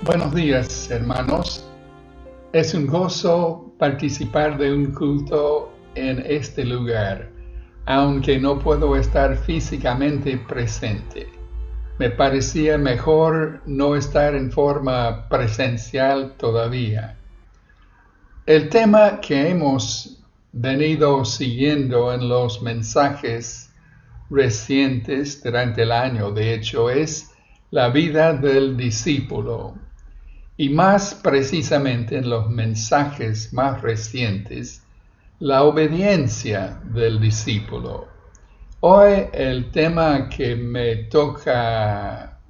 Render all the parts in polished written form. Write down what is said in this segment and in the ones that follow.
Buenos días, hermanos. Es un gozo participar de un culto en este lugar, aunque no puedo estar físicamente presente. Me parecía mejor no estar en forma presencial todavía. El tema que hemos venido siguiendo en los mensajes recientes durante el año, de hecho, es la vida del discípulo. Y más precisamente en los mensajes más recientes, la obediencia del discípulo. Hoy el tema que me toca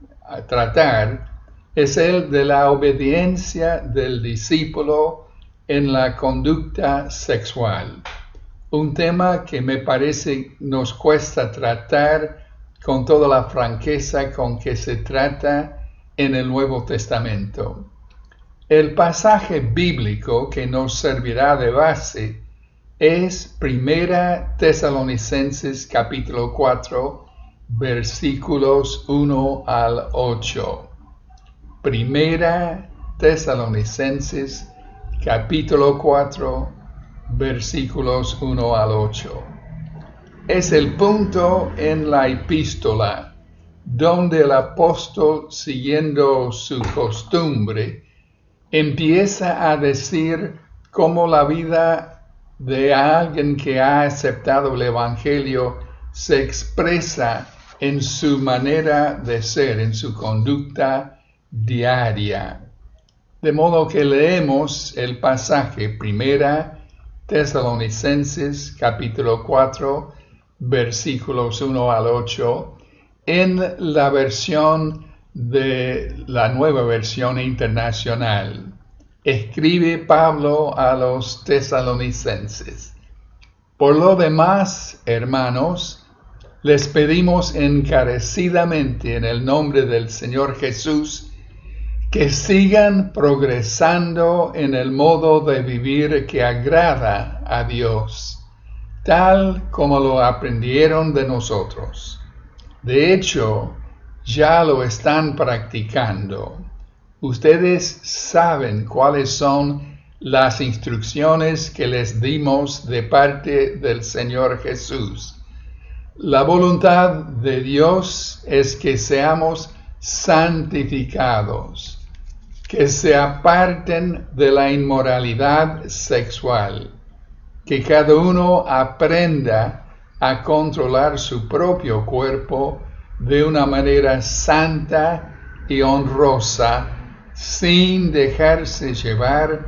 tratar es el de la obediencia del discípulo en la conducta sexual. Un tema que me parece nos cuesta tratar con toda la franqueza con que se trata en el Nuevo Testamento. El pasaje bíblico que nos servirá de base es 1 Tesalonicenses capítulo 4, versículos 1 al 8. 1 Tesalonicenses capítulo 4, versículos 1 al 8. Es el punto en la epístola donde el apóstol, siguiendo su costumbre, empieza a decir cómo la vida de alguien que ha aceptado el Evangelio se expresa en su manera de ser, en su conducta diaria. De modo que leemos el pasaje 1 Tesalonicenses capítulo 4, versículos 1 al 8, en la versión de la Nueva Versión Internacional. Escribe Pablo a los tesalonicenses: Por lo demás, hermanos, les pedimos encarecidamente en el nombre del Señor Jesús que sigan progresando en el modo de vivir que agrada a Dios, tal como lo aprendieron de nosotros. De hecho, ya lo están practicando. Ustedes saben cuáles son las instrucciones que les dimos de parte del Señor Jesús. La voluntad de Dios es que seamos santificados, que se aparten de la inmoralidad sexual, que cada uno aprenda a controlar su propio cuerpo de una manera santa y honrosa, sin dejarse llevar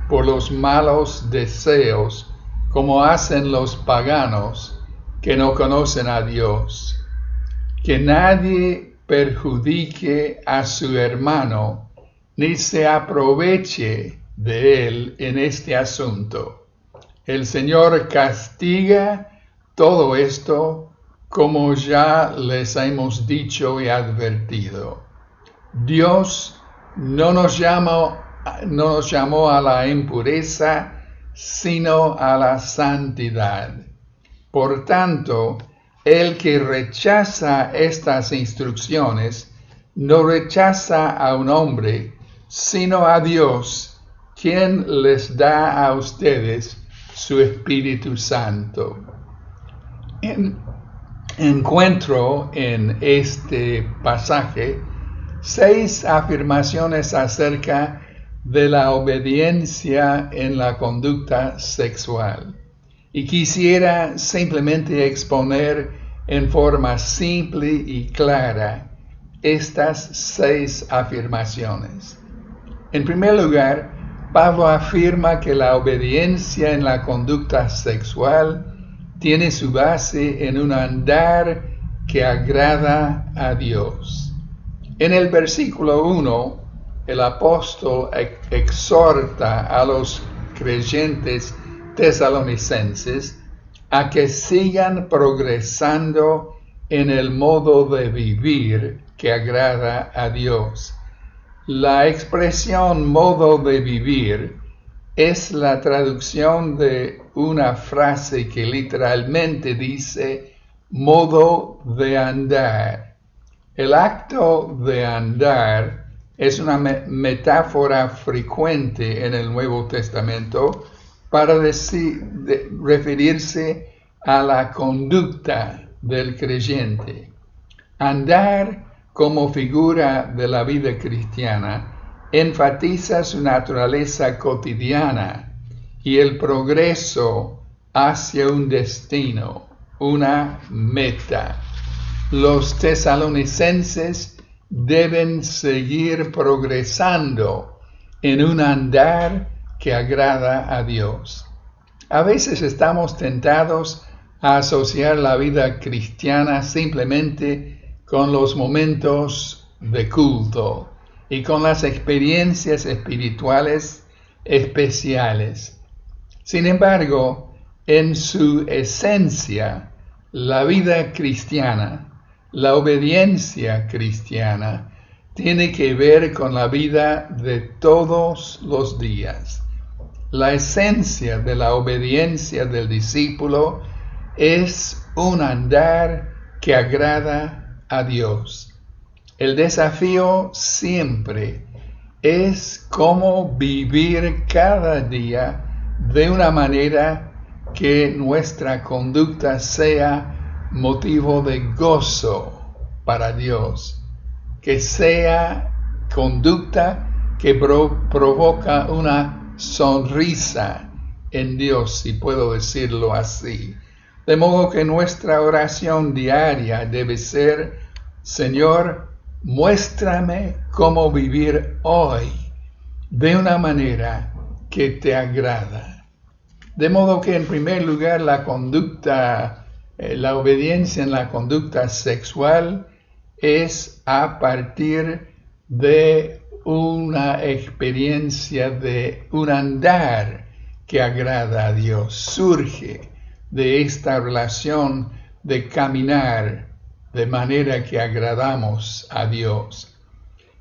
por los malos deseos, como hacen los paganos que no conocen a Dios. Que nadie perjudique a su hermano, ni se aproveche de él en este asunto. El Señor castiga todo esto, como ya les hemos dicho y advertido. Dios no nos llamó a la impureza, sino a la santidad. Por tanto, el que rechaza estas instrucciones no rechaza a un hombre, sino a Dios, quien les da a ustedes su Espíritu Santo. Encuentro en este pasaje 6 afirmaciones acerca de la obediencia en la conducta sexual. Y quisiera simplemente exponer en forma simple y clara estas 6 afirmaciones. En primer lugar, Pablo afirma que la obediencia en la conducta sexual tiene su base en un andar que agrada a Dios. En el versículo 1, el apóstol exhorta a los creyentes tesalonicenses a que sigan progresando en el modo de vivir que agrada a Dios. La expresión modo de vivir es la traducción de una frase que literalmente dice modo de andar. El acto de andar es una metáfora frecuente en el Nuevo Testamento para referirse a la conducta del creyente. Andar como figura de la vida cristiana enfatiza su naturaleza cotidiana y el progreso hacia un destino, una meta. Los tesalonicenses deben seguir progresando en un andar que agrada a Dios. A veces estamos tentados a asociar la vida cristiana simplemente con los momentos de culto y con las experiencias espirituales especiales. Sin embargo, en su esencia, la vida cristiana, la obediencia cristiana, tiene que ver con la vida de todos los días. La esencia de la obediencia del discípulo es un andar que agrada a Dios. El desafío siempre es cómo vivir cada día de una manera que nuestra conducta sea motivo de gozo para Dios, que sea conducta que provoca una sonrisa en Dios, si puedo decirlo así. De modo que nuestra oración diaria debe ser: Señor, muéstrame cómo vivir hoy de una manera que te agrada. De modo que en primer lugar la obediencia en la conducta sexual es a partir de una experiencia de un andar que agrada a Dios. Surge de esta relación de caminar de manera que agradamos a Dios.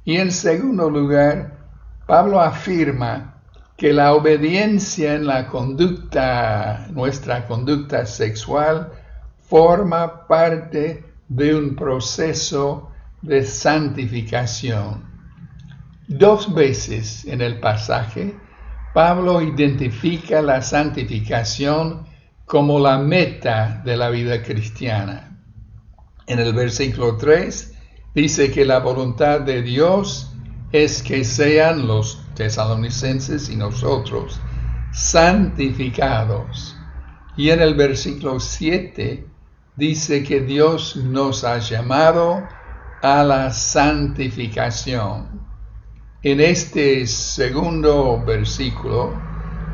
Y en segundo lugar, Pablo afirma que la obediencia en la conducta, nuestra conducta sexual, forma parte de un proceso de santificación. 2 veces en el pasaje, Pablo identifica la santificación como la meta de la vida cristiana. En el versículo 3 dice que la voluntad de Dios es que sean los tesalonicenses y nosotros santificados. Y en el versículo 7 dice que Dios nos ha llamado a la santificación. En este segundo versículo,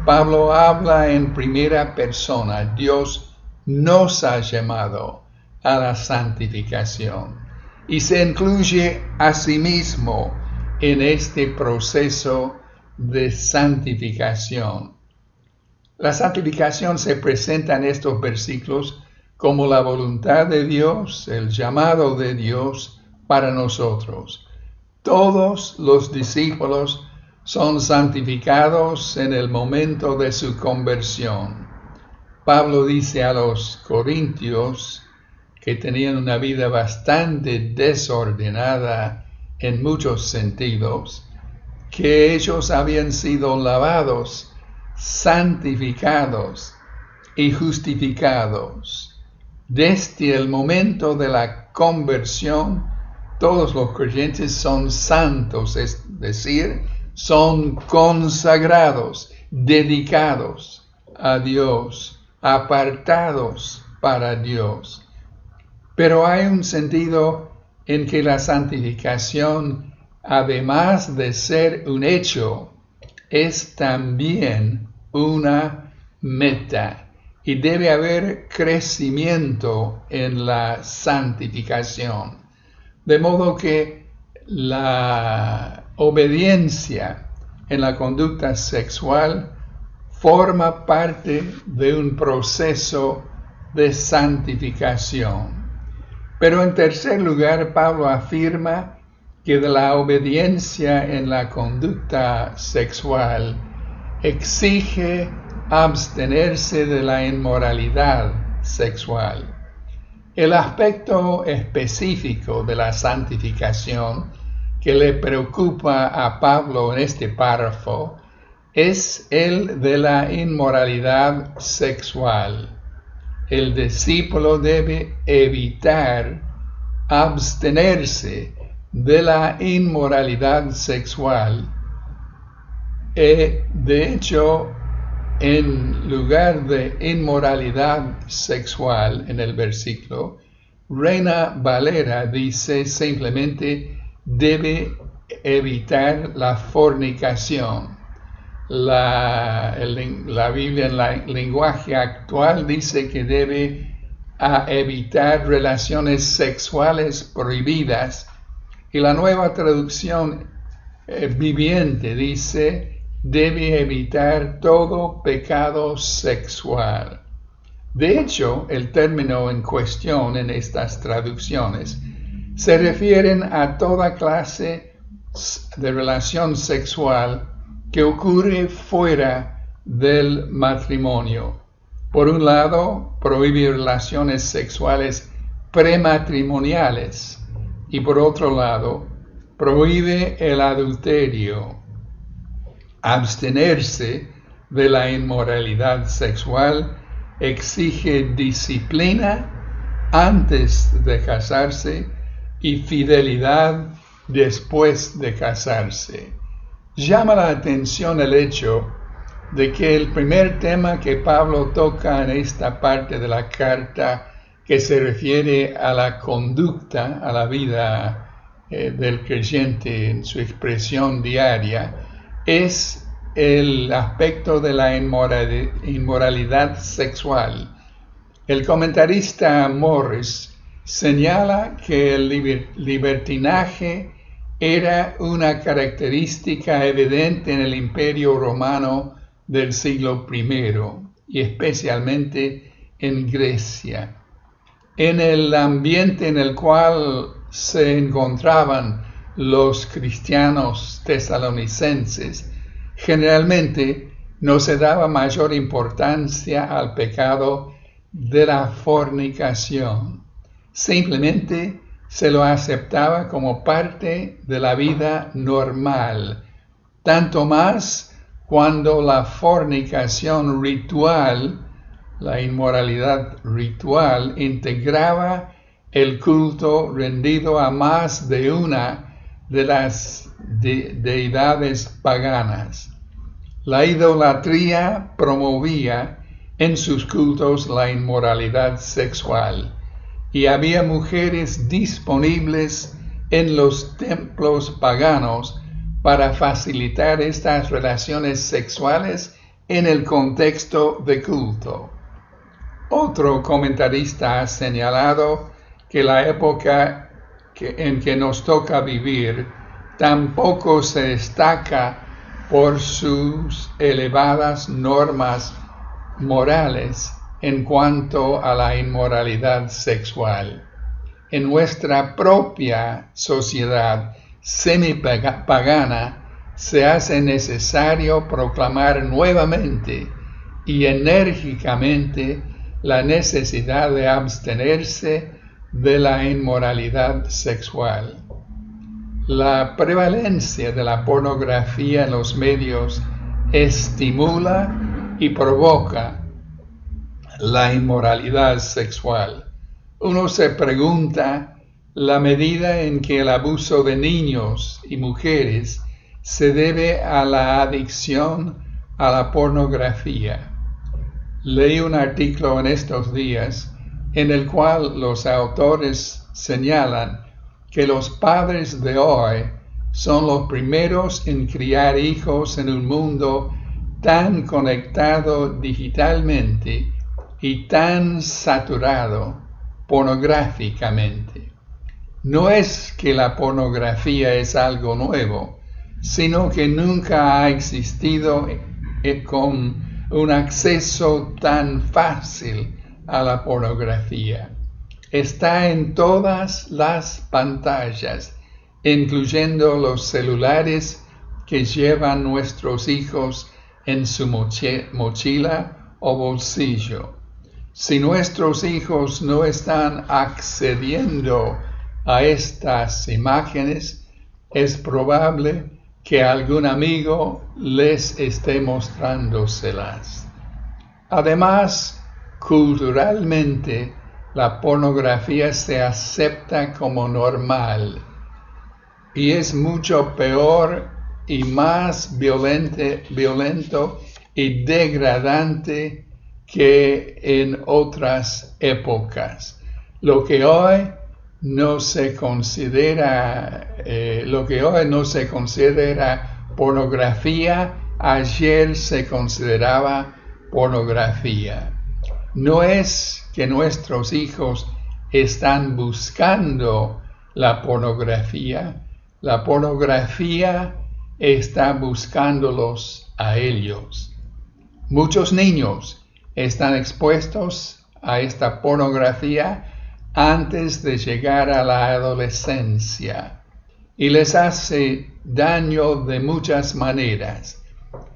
Pablo habla en primera persona. Dios nos ha llamado a la santificación y se incluye a sí mismo en este proceso de santificación. La santificación se presenta en estos versículos como la voluntad de Dios, el llamado de Dios para nosotros. Todos los discípulos son santificados en el momento de su conversión. Pablo dice a los corintios, que tenían una vida bastante desordenada en muchos sentidos, que ellos habían sido lavados, santificados y justificados. Desde el momento de la conversión, todos los creyentes son santos, es decir, son consagrados, dedicados a Dios, apartados para Dios. Pero hay un sentido en que la santificación, además de ser un hecho, es también una meta. Y debe haber crecimiento en la santificación. De modo que la obediencia en la conducta sexual forma parte de un proceso de santificación. Pero en tercer lugar, Pablo afirma que de la obediencia en la conducta sexual exige abstenerse de la inmoralidad sexual. El aspecto específico de la santificación que le preocupa a Pablo en este párrafo es el de la inmoralidad sexual. El discípulo debe evitar abstenerse de la inmoralidad sexual. De hecho, en lugar de inmoralidad sexual en el versículo, Reina Valera dice simplemente debe evitar la fornicación. La Biblia en el lenguaje actual dice que debe evitar relaciones sexuales prohibidas, y la nueva traducción viviente dice debe evitar todo pecado sexual. De hecho, el término en cuestión en estas traducciones se refieren a toda clase de relación sexual que ocurre fuera del matrimonio. Por un lado, prohíbe relaciones sexuales prematrimoniales y por otro lado, prohíbe el adulterio. Abstenerse de la inmoralidad sexual exige disciplina antes de casarse y fidelidad después de casarse. Llama la atención el hecho de que el primer tema que Pablo toca en esta parte de la carta, que se refiere a la conducta, a la vida del creyente en su expresión diaria, es el aspecto de la inmoralidad sexual. El comentarista Morris señala que el libertinaje era una característica evidente en el Imperio Romano del siglo I y especialmente en Grecia. En el ambiente en el cual se encontraban los cristianos tesalonicenses, generalmente no se daba mayor importancia al pecado de la fornicación. Simplemente se lo aceptaba como parte de la vida normal, tanto más cuando la fornicación ritual, la inmoralidad ritual, integraba el culto rendido a más de una de las deidades paganas. La idolatría promovía en sus cultos la inmoralidad sexual, y había mujeres disponibles en los templos paganos para facilitar estas relaciones sexuales en el contexto de culto. Otro comentarista ha señalado que la época en que nos toca vivir tampoco se destaca por sus elevadas normas morales en cuanto a la inmoralidad sexual. En nuestra propia sociedad semipagana se hace necesario proclamar nuevamente y enérgicamente la necesidad de abstenerse de la inmoralidad sexual. La prevalencia de la pornografía en los medios estimula y provoca la inmoralidad sexual. Uno se pregunta la medida en que el abuso de niños y mujeres se debe a la adicción a la pornografía. Leí un artículo en estos días en el cual los autores señalan que los padres de hoy son los primeros en criar hijos en un mundo tan conectado digitalmente y tan saturado pornográficamente. No es que la pornografía es algo nuevo, sino que nunca ha existido con un acceso tan fácil a la pornografía. Está en todas las pantallas, incluyendo los celulares que llevan nuestros hijos en su mochila o bolsillo. Si nuestros hijos no están accediendo a estas imágenes, es probable que algún amigo les esté mostrándoselas. Además, culturalmente, la pornografía se acepta como normal y es mucho peor y más violento y degradante que en otras épocas. Lo que hoy no se considera pornografía, ayer se consideraba pornografía. No es que nuestros hijos están buscando la pornografía está buscándolos a ellos. Muchos niños están expuestos a esta pornografía antes de llegar a la adolescencia y les hace daño de muchas maneras.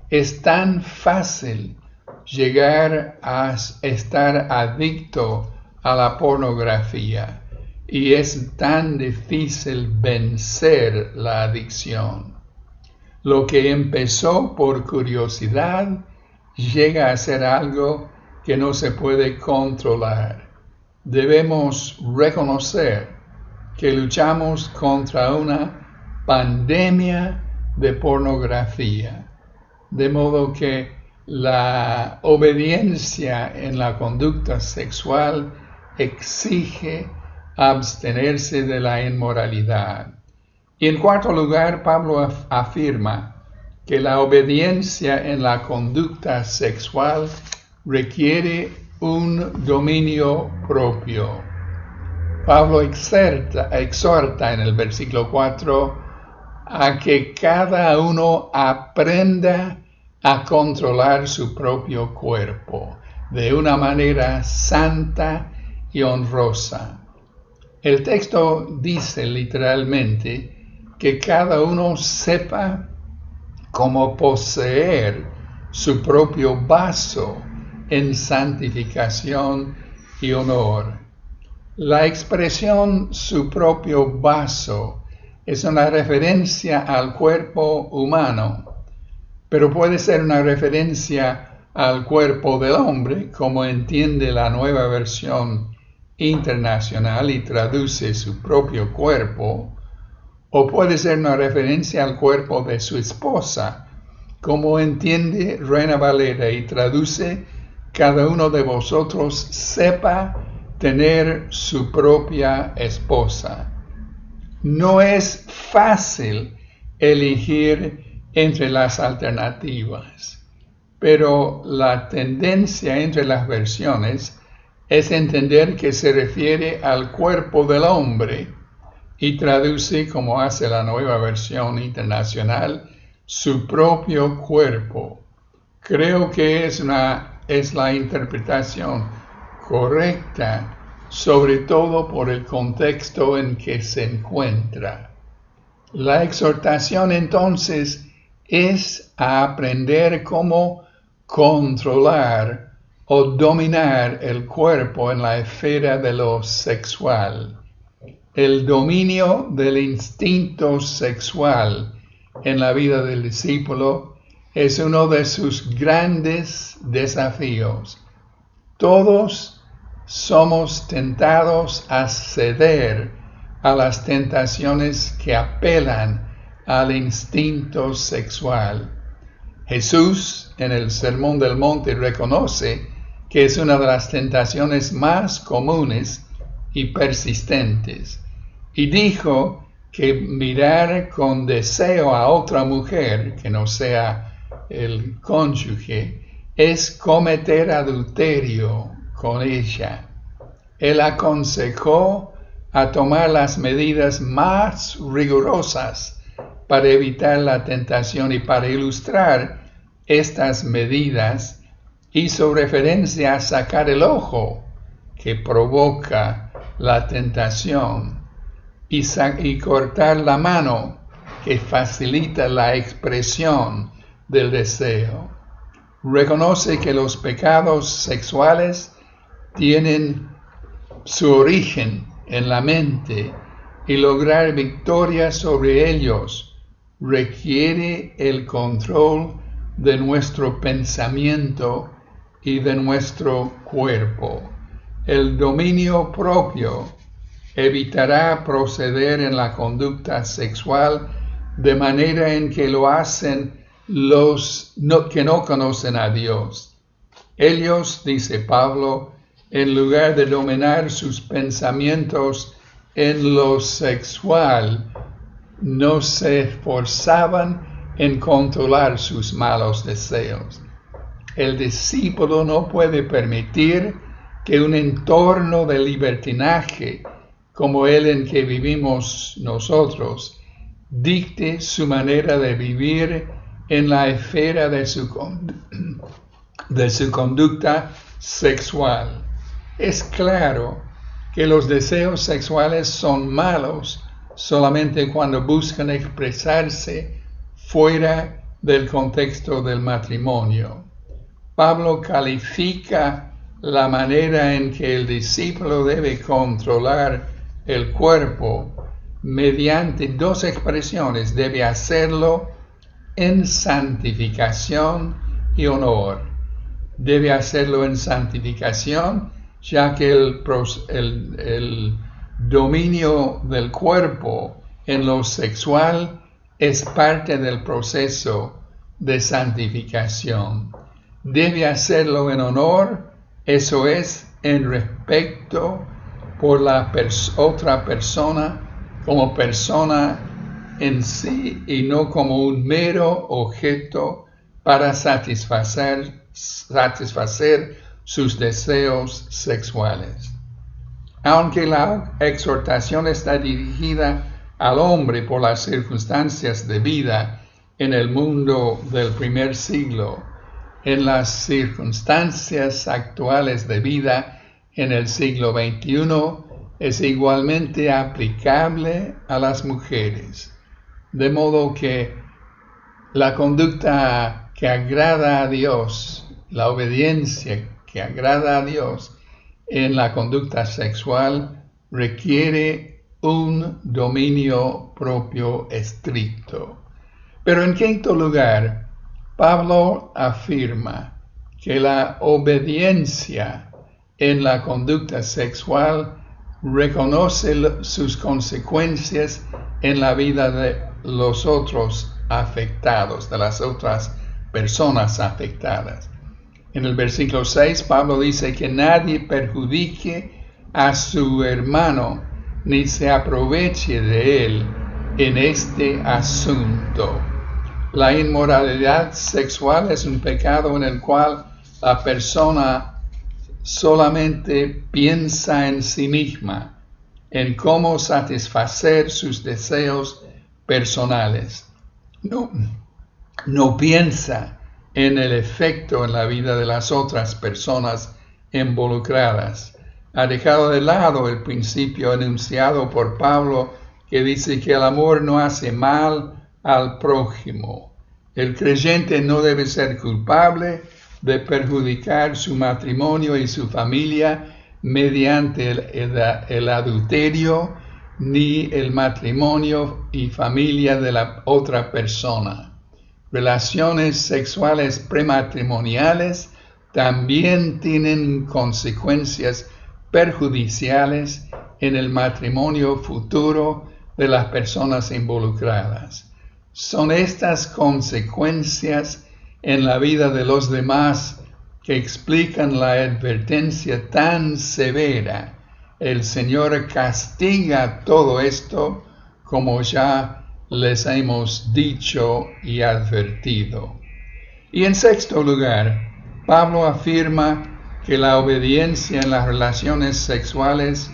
Es tan fácil llegar a estar adicto a la pornografía y es tan difícil vencer la adicción. Lo que empezó por curiosidad llega a ser algo que no se puede controlar. Debemos reconocer que luchamos contra una pandemia de pornografía, de modo que la obediencia en la conducta sexual exige abstenerse de la inmoralidad. Y en cuarto lugar, Pablo afirma que la obediencia en la conducta sexual requiere un dominio propio. Pablo exhorta en el versículo 4 a que cada uno aprenda a controlar su propio cuerpo de una manera santa y honrosa. El texto dice literalmente que cada uno sepa cómo poseer su propio vaso en santificación y honor. La expresión su propio vaso es una referencia al cuerpo humano, pero puede ser una referencia al cuerpo del hombre, como entiende la Nueva Versión Internacional y traduce su propio cuerpo, o puede ser una referencia al cuerpo de su esposa, como entiende Reina Valera y traduce: cada uno de vosotros sepa tener su propia esposa. No es fácil elegir entre las alternativas, pero la tendencia entre las versiones es entender que se refiere al cuerpo del hombre y traduce, como hace la Nueva Versión Internacional, su propio cuerpo. Creo que es la interpretación correcta, sobre todo por el contexto en que se encuentra. La exhortación entonces es a aprender cómo controlar o dominar el cuerpo en la esfera de lo sexual. El dominio del instinto sexual en la vida del discípulo es uno de sus grandes desafíos. Todos somos tentados a ceder a las tentaciones que apelan al instinto sexual. Jesús, en el Sermón del Monte, reconoce que es una de las tentaciones más comunes y persistentes, y dijo que mirar con deseo a otra mujer, que no sea el cónyuge, es cometer adulterio con ella. Él aconsejó a tomar las medidas más rigurosas para evitar la tentación, y para ilustrar estas medidas hizo referencia a sacar el ojo que provoca la tentación y cortar la mano que facilita la expresión del deseo. Reconoce que los pecados sexuales tienen su origen en la mente y lograr victoria sobre ellos requiere el control de nuestro pensamiento y de nuestro cuerpo. El dominio propio evitará proceder en la conducta sexual de manera en que lo hacen los que no conocen a Dios. Ellos, dice Pablo, en lugar de dominar sus pensamientos en lo sexual, no se esforzaban en controlar sus malos deseos. El discípulo no puede permitir que un entorno de libertinaje como el en que vivimos nosotros dicte su manera de vivir en la esfera de su conducta sexual. Es claro que los deseos sexuales son malos solamente cuando buscan expresarse fuera del contexto del matrimonio. Pablo califica la manera en que el discípulo debe controlar el cuerpo mediante dos expresiones: debe hacerlo en santificación y honor. Debe hacerlo en santificación, ya que el dominio del cuerpo en lo sexual es parte del proceso de santificación. Debe hacerlo en honor, eso es, en respeto por la otra persona como persona en sí y no como un mero objeto para satisfacer sus deseos sexuales. Aunque la exhortación está dirigida al hombre por las circunstancias de vida en el mundo del primer siglo, en las circunstancias actuales de vida en el siglo XXI es igualmente aplicable a las mujeres. De modo que la conducta que agrada a Dios, la obediencia que agrada a Dios en la conducta sexual requiere un dominio propio estricto. Pero en quinto lugar, Pablo afirma que la obediencia en la conducta sexual reconoce sus consecuencias en la vida de los otros afectados, de las otras personas afectadas. En el versículo 6, Pablo dice que nadie perjudique a su hermano ni se aproveche de él en este asunto. La inmoralidad sexual es un pecado en el cual la persona solamente piensa en sí misma, en cómo satisfacer sus deseos personales. No piensa en el efecto en la vida de las otras personas involucradas. Ha dejado de lado el principio enunciado por Pablo que dice que el amor no hace mal al prójimo. El creyente no debe ser culpable de perjudicar su matrimonio y su familia mediante el adulterio, ni el matrimonio y familia de la otra persona. Relaciones sexuales prematrimoniales también tienen consecuencias perjudiciales en el matrimonio futuro de las personas involucradas. Son estas consecuencias en la vida de los demás que explican la advertencia tan severa. El Señor castiga todo esto, como ya les hemos dicho y advertido. Y en sexto lugar, Pablo afirma que la obediencia en las relaciones sexuales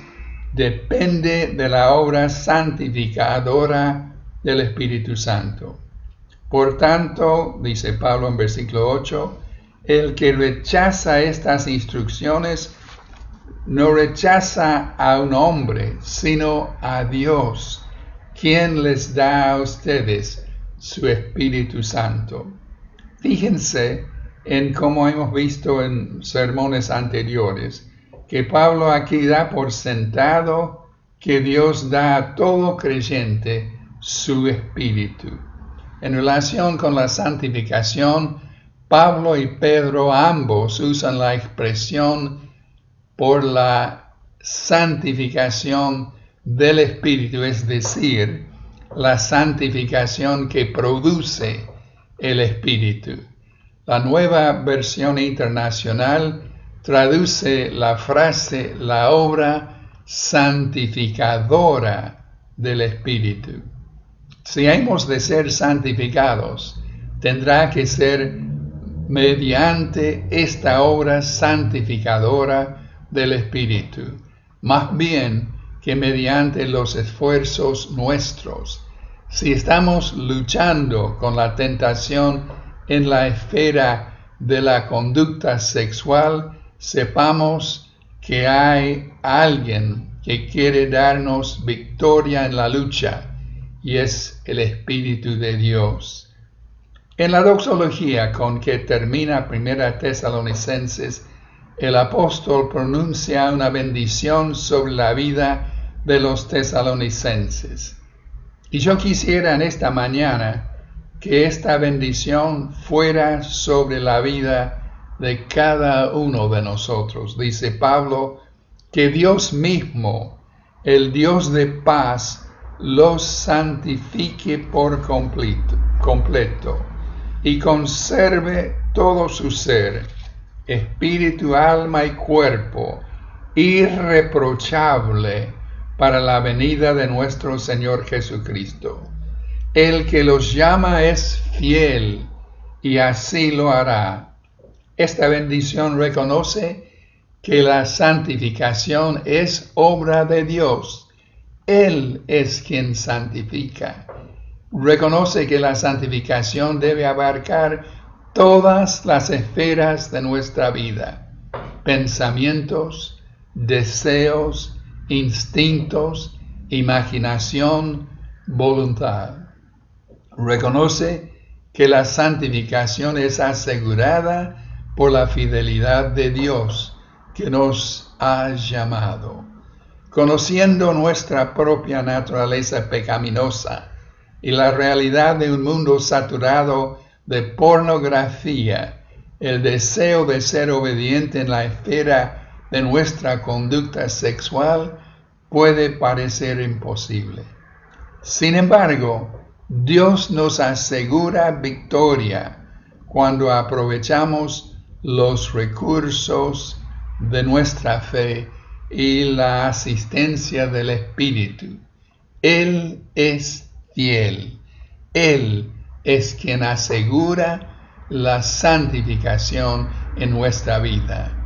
depende de la obra santificadora del Espíritu Santo. Por tanto, dice Pablo en versículo 8, el que rechaza estas instrucciones no rechaza a un hombre, sino a Dios, quien les da a ustedes su Espíritu Santo. Fíjense en cómo hemos visto en sermones anteriores, que Pablo aquí da por sentado que Dios da a todo creyente su Espíritu. En relación con la santificación, Pablo y Pedro ambos usan la expresión por la santificación del Espíritu, es decir, la santificación que produce el Espíritu. La Nueva Versión Internacional traduce la frase la obra santificadora del Espíritu. Si hemos de ser santificados, tendrá que ser mediante esta obra santificadora del Espíritu, más bien que mediante los esfuerzos nuestros. Si estamos luchando con la tentación en la esfera de la conducta sexual, sepamos que hay alguien que quiere darnos victoria en la lucha, y es el Espíritu de Dios. En la doxología con que termina 1 Tesalonicenses, el apóstol pronuncia una bendición sobre la vida de los tesalonicenses. Y yo quisiera en esta mañana que esta bendición fuera sobre la vida de cada uno de nosotros. Dice Pablo, que Dios mismo, el Dios de paz, los santifique por completo y conserve todo su ser, espíritu, alma y cuerpo, irreprochable para la venida de nuestro Señor Jesucristo. El que los llama es fiel y así lo hará. Esta bendición reconoce que la santificación es obra de Dios. Él es quien santifica. Reconoce que la santificación debe abarcar todas las esferas de nuestra vida: pensamientos, deseos, instintos, imaginación, voluntad. Reconoce que la santificación es asegurada por la fidelidad de Dios que nos ha llamado. Conociendo nuestra propia naturaleza pecaminosa y la realidad de un mundo saturado de pornografía, el deseo de ser obediente en la esfera de nuestra conducta sexual puede parecer imposible. Sin embargo, Dios nos asegura victoria cuando aprovechamos los recursos de nuestra fe y la asistencia del Espíritu. Él es fiel. Él es quien asegura la santificación en nuestra vida.